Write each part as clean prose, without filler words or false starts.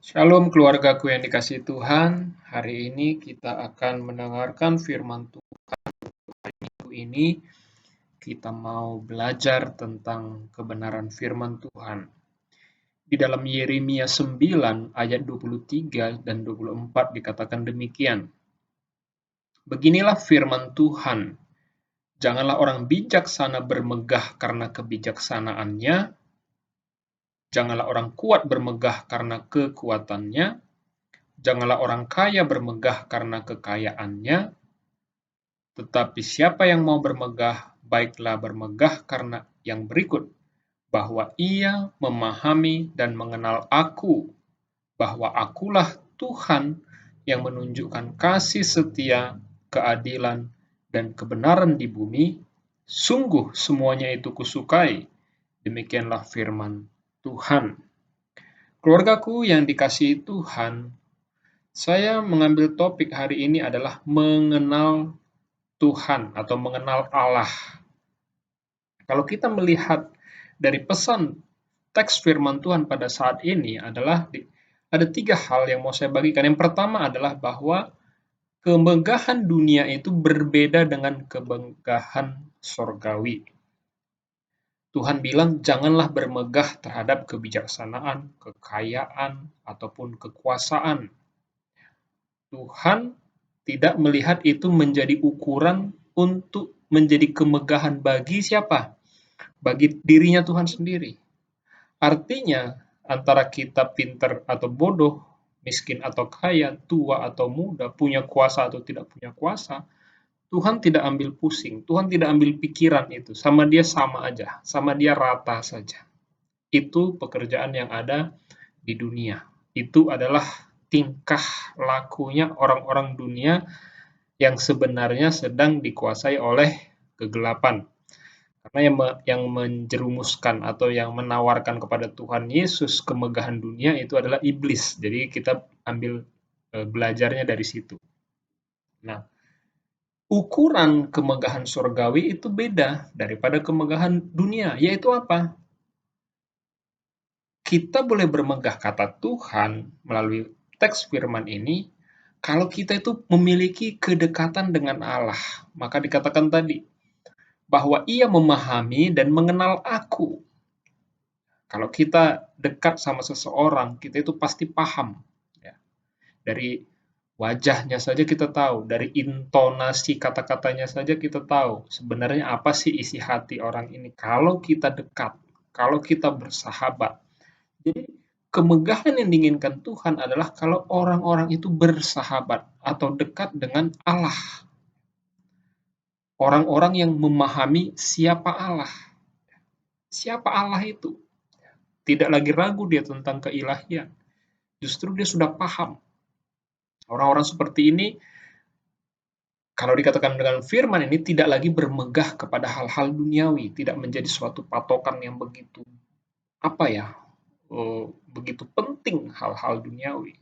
Shalom keluargaku yang dikasihi Tuhan. Hari ini kita akan mendengarkan firman Tuhan ini. Kita mau belajar tentang kebenaran firman Tuhan. Di dalam Yeremia 9 ayat 23 dan 24 dikatakan demikian. Beginilah firman Tuhan. Janganlah orang bijaksana bermegah karena kebijaksanaannya. Janganlah orang kuat bermegah karena kekuatannya. Janganlah orang kaya bermegah karena kekayaannya. Tetapi siapa yang mau bermegah, baiklah bermegah karena yang berikut, bahwa ia memahami dan mengenal Aku, bahwa Akulah Tuhan yang menunjukkan kasih setia, keadilan, dan kebenaran di bumi. Sungguh semuanya itu kusukai. Demikianlah firman Tuhan. Keluargaku yang dikasihi Tuhan, saya mengambil topik hari ini adalah mengenal Tuhan atau mengenal Allah. Kalau kita melihat dari pesan teks firman Tuhan pada saat ini adalah ada 3 hal yang mau saya bagikan. Yang pertama adalah bahwa kemegahan dunia itu berbeda dengan kemegahan sorgawi. Tuhan bilang janganlah bermegah terhadap kebijaksanaan, kekayaan, ataupun kekuasaan. Tuhan tidak melihat itu menjadi ukuran untuk menjadi kemegahan bagi siapa? Bagi dirinya Tuhan sendiri. Artinya, antara kita pintar atau bodoh, miskin atau kaya, tua atau muda, punya kuasa atau tidak punya kuasa, Tuhan tidak ambil pusing, Tuhan tidak ambil pikiran itu, sama aja, sama dia rata saja. Itu pekerjaan yang ada di dunia. Itu adalah tingkah lakunya orang-orang dunia yang sebenarnya sedang dikuasai oleh kegelapan. Karena yang menjerumuskan atau yang menawarkan kepada Tuhan Yesus kemegahan dunia itu adalah iblis. Jadi kita ambil belajarnya dari situ. Nah, ukuran kemegahan surgawi itu beda daripada kemegahan dunia, yaitu apa? Kita boleh bermegah kata Tuhan melalui teks firman ini kalau kita itu memiliki kedekatan dengan Allah. Maka dikatakan tadi, bahwa ia memahami dan mengenal Aku. Kalau kita dekat sama seseorang, kita itu pasti paham. Ya. Dari wajahnya saja kita tahu, dari intonasi kata-katanya saja kita tahu sebenarnya apa sih isi hati orang ini. Kalau kita dekat, kalau kita bersahabat. Jadi kemegahan yang diinginkan Tuhan adalah kalau orang-orang itu bersahabat atau dekat dengan Allah. Orang-orang yang memahami siapa Allah. Siapa Allah itu? Tidak lagi ragu dia tentang keilahian. Justru dia sudah paham. Orang-orang seperti ini, kalau dikatakan dengan firman ini, tidak lagi bermegah kepada hal-hal duniawi, tidak menjadi suatu patokan yang begitu, begitu penting hal-hal duniawi.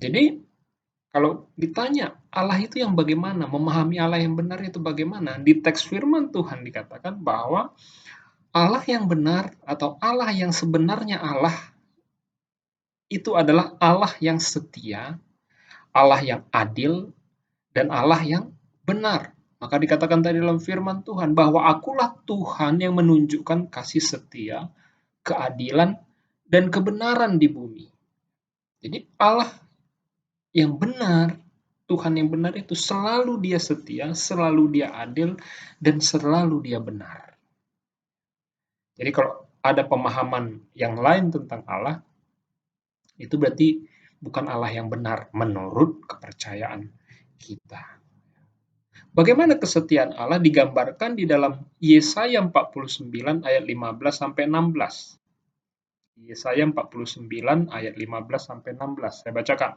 Jadi, kalau ditanya Allah itu yang bagaimana, memahami Allah yang benar itu bagaimana, di teks firman Tuhan dikatakan bahwa Allah yang benar atau Allah yang sebenarnya Allah itu adalah Allah yang setia, Allah yang adil, dan Allah yang benar. Maka dikatakan tadi dalam firman Tuhan bahwa Akulah Tuhan yang menunjukkan kasih setia, keadilan, dan kebenaran di bumi. Jadi Allah yang benar, Tuhan yang benar itu selalu dia setia, selalu dia adil, dan selalu dia benar. Jadi kalau ada pemahaman yang lain tentang Allah, itu berarti bukan Allah yang benar menurut kepercayaan kita. Bagaimana kesetiaan Allah digambarkan di dalam Yesaya 49 ayat 15 sampai 16. Yesaya 49 ayat 15 sampai 16. Saya bacakan.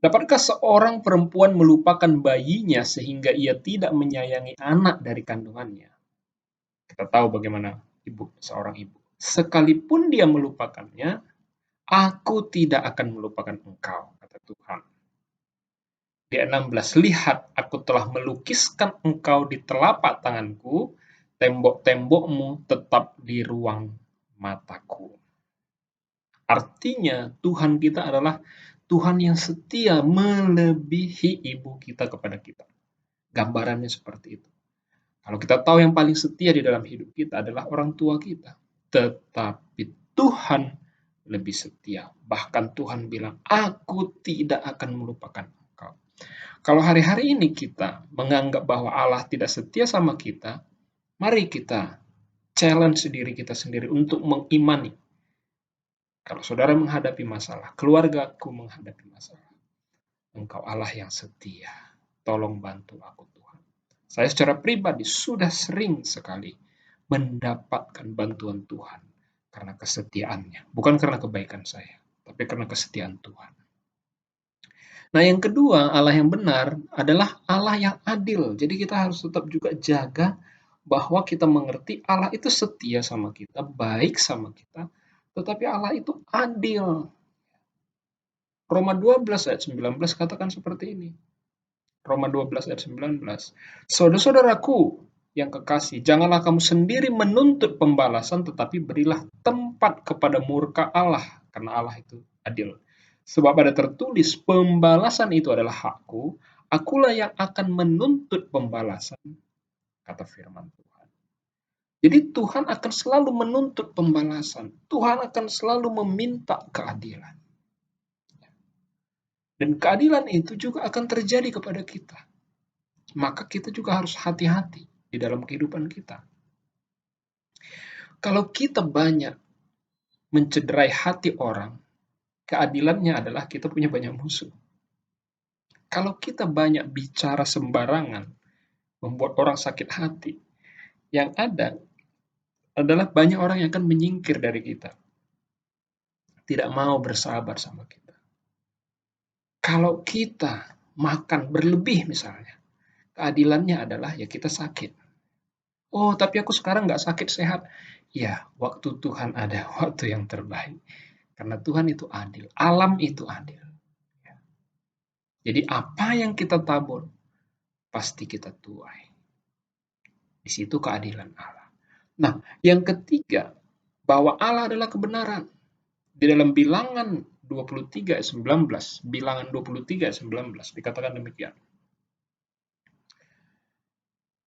Dapatkah seorang perempuan melupakan bayinya sehingga ia tidak menyayangi anak dari kandungannya? Kita tahu bagaimana seorang ibu. Sekalipun dia melupakannya, Aku tidak akan melupakan engkau, kata Tuhan. Di 16, lihat, aku telah melukiskan engkau di telapak tanganku, tembok-tembokmu tetap di ruang mataku. Artinya Tuhan kita adalah Tuhan yang setia melebihi ibu kita kepada kita. Gambarannya seperti itu. Kalau kita tahu yang paling setia di dalam hidup kita adalah orang tua kita, tetapi Tuhan lebih setia. Bahkan Tuhan bilang, "Aku tidak akan melupakan engkau." Kalau hari-hari ini kita menganggap bahwa Allah tidak setia sama kita, mari kita challenge diri kita sendiri untuk mengimani. Kalau saudara menghadapi masalah, keluargaku menghadapi masalah, Engkau Allah yang setia. Tolong bantu aku, Tuhan. Saya secara pribadi sudah sering sekali mendapatkan bantuan Tuhan karena kesetiaannya. Bukan karena kebaikan saya, tapi karena kesetiaan Tuhan. Nah, yang kedua, Allah yang benar adalah Allah yang adil. Jadi kita harus tetap juga jaga bahwa kita mengerti Allah itu setia sama kita, baik sama kita, tetapi Allah itu adil. Roma 12 ayat 19 katakan seperti ini. Roma 12 ayat 19. Saudara-saudaraku yang kekasih, janganlah kamu sendiri menuntut pembalasan, tetapi berilah tempat kepada murka Allah, karena Allah itu adil. Sebab ada tertulis, pembalasan itu adalah hakku, akulah yang akan menuntut pembalasan, kata firman Tuhan. Jadi Tuhan akan selalu menuntut pembalasan. Tuhan akan selalu meminta keadilan. Dan keadilan itu juga akan terjadi kepada kita. Maka kita juga harus hati-hati di dalam kehidupan kita. Kalau kita banyak mencederai hati orang, keadilannya adalah kita punya banyak musuh. Kalau kita banyak bicara sembarangan, membuat orang sakit hati, yang ada adalah banyak orang yang akan menyingkir dari kita. Tidak mau bersahabat sama kita. Kalau kita makan berlebih misalnya, keadilannya adalah ya kita sakit. Oh, tapi aku sekarang nggak sakit, sehat. Ya, waktu Tuhan ada waktu yang terbaik. Karena Tuhan itu adil. Alam itu adil. Jadi apa yang kita tabur, pasti kita tuai. Di situ keadilan Allah. Nah, yang ketiga, bahwa Allah adalah kebenaran. Di dalam bilangan 23 ayat 19, bilangan 23 ayat 19 dikatakan demikian.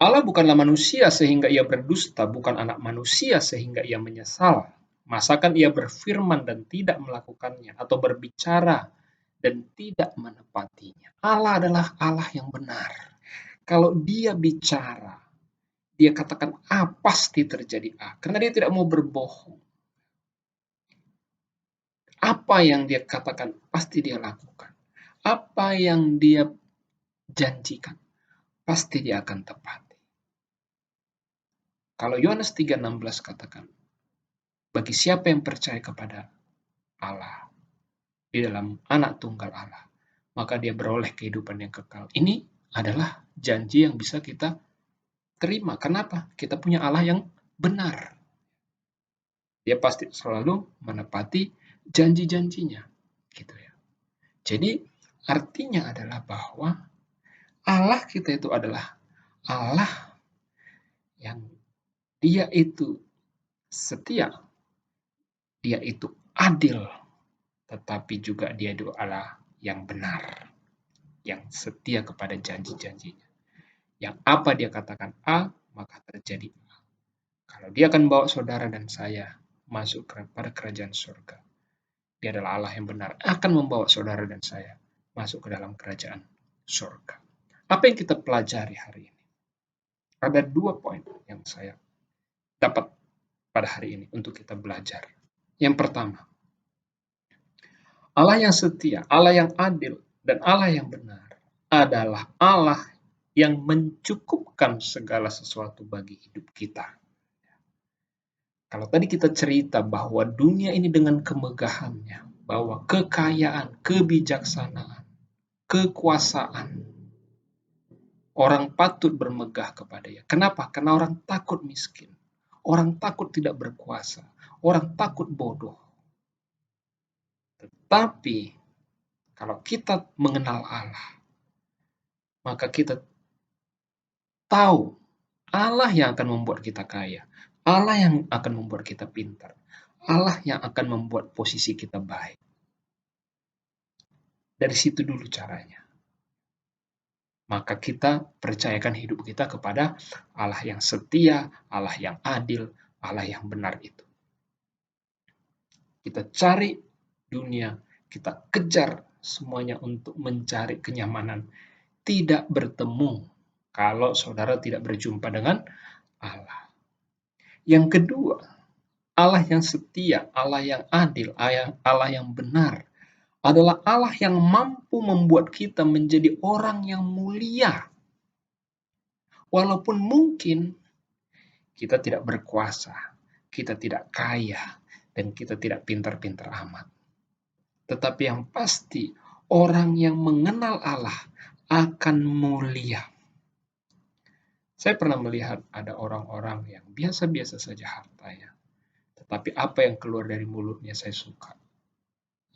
Allah bukanlah manusia sehingga ia berdusta, bukan anak manusia sehingga ia menyesal. Masakan ia berfirman dan tidak melakukannya, atau berbicara dan tidak menepatinya. Allah adalah Allah yang benar. Kalau dia bicara, dia katakan A, pasti terjadi A. Karena dia tidak mau berbohong. Apa yang dia katakan, pasti dia lakukan. Apa yang dia janjikan, pasti dia akan tepati. Kalau Yohanes 3:16 katakan, bagi siapa yang percaya kepada Allah, di dalam anak tunggal Allah, maka dia beroleh kehidupan yang kekal. Ini adalah janji yang bisa kita terima. Kenapa? Kita punya Allah yang benar. Dia pasti selalu menepati janji-janjinya. Gitu ya. Jadi artinya adalah bahwa Allah kita itu adalah Allah yang dia itu setia, dia itu adil, tetapi juga dia itu Allah yang benar, yang setia kepada janji-janjinya. Yang apa dia katakan A, maka terjadi A. Kalau dia akan bawa saudara dan saya masuk kepada kerajaan surga, dia adalah Allah yang benar, akan membawa saudara dan saya masuk ke dalam kerajaan surga. Apa yang kita pelajari hari ini? Ada 2 poin yang saya dapat pada hari ini untuk kita belajar. Yang pertama, Allah yang setia, Allah yang adil, dan Allah yang benar adalah Allah yang mencukupkan segala sesuatu bagi hidup kita. Kalau tadi kita cerita bahwa dunia ini dengan kemegahannya, bahwa kekayaan, kebijaksanaan, kekuasaan, orang patut bermegah kepadanya. Kenapa? Karena orang takut miskin. Orang takut tidak berkuasa. Orang takut bodoh. Tetapi, kalau kita mengenal Allah, maka kita tahu Allah yang akan membuat kita kaya. Allah yang akan membuat kita pintar. Allah yang akan membuat posisi kita baik. Dari situ dulu caranya. Maka kita percayakan hidup kita kepada Allah yang setia, Allah yang adil, Allah yang benar itu. Kita cari dunia, kita kejar semuanya untuk mencari kenyamanan. Tidak bertemu kalau saudara tidak berjumpa dengan Allah. Yang kedua, Allah yang setia, Allah yang adil, Allah yang benar adalah Allah yang mampu membuat kita menjadi orang yang mulia. Walaupun mungkin kita tidak berkuasa, kita tidak kaya, dan kita tidak pintar-pintar amat. Tetapi yang pasti, orang yang mengenal Allah akan mulia. Saya pernah melihat ada orang-orang yang biasa-biasa saja hartanya. Tetapi apa yang keluar dari mulutnya saya suka.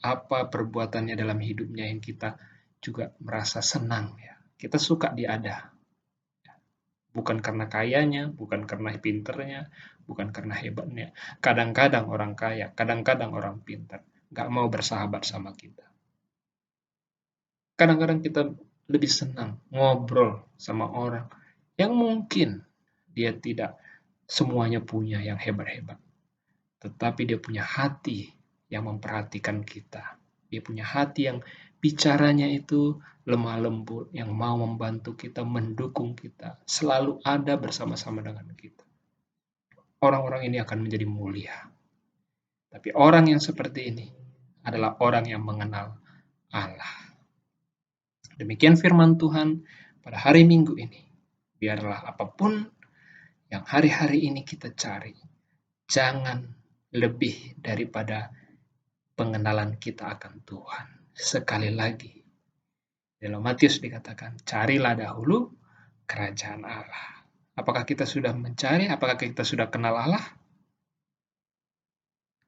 Apa perbuatannya dalam hidupnya yang kita juga merasa senang. Ya. Kita suka dia ada. Bukan karena kayanya, bukan karena pinternya, bukan karena hebatnya. Kadang-kadang orang kaya, kadang-kadang orang pintar. Gak mau bersahabat sama kita. Kadang-kadang kita lebih senang ngobrol sama orang yang mungkin dia tidak semuanya punya yang hebat-hebat. Tetapi dia punya hati yang memperhatikan kita. Dia punya hati yang bicaranya itu lemah lembut, yang mau membantu kita, mendukung kita, selalu ada bersama-sama dengan kita. Orang-orang ini akan menjadi mulia. Tapi orang yang seperti ini adalah orang yang mengenal Allah. Demikian firman Tuhan pada hari Minggu ini. Biarlah apapun yang hari-hari ini kita cari, jangan lebih daripada pengenalan kita akan Tuhan. Sekali lagi, dalam Matius dikatakan, carilah dahulu kerajaan Allah. Apakah kita sudah mencari? Apakah kita sudah kenal Allah?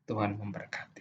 Tuhan memberkati.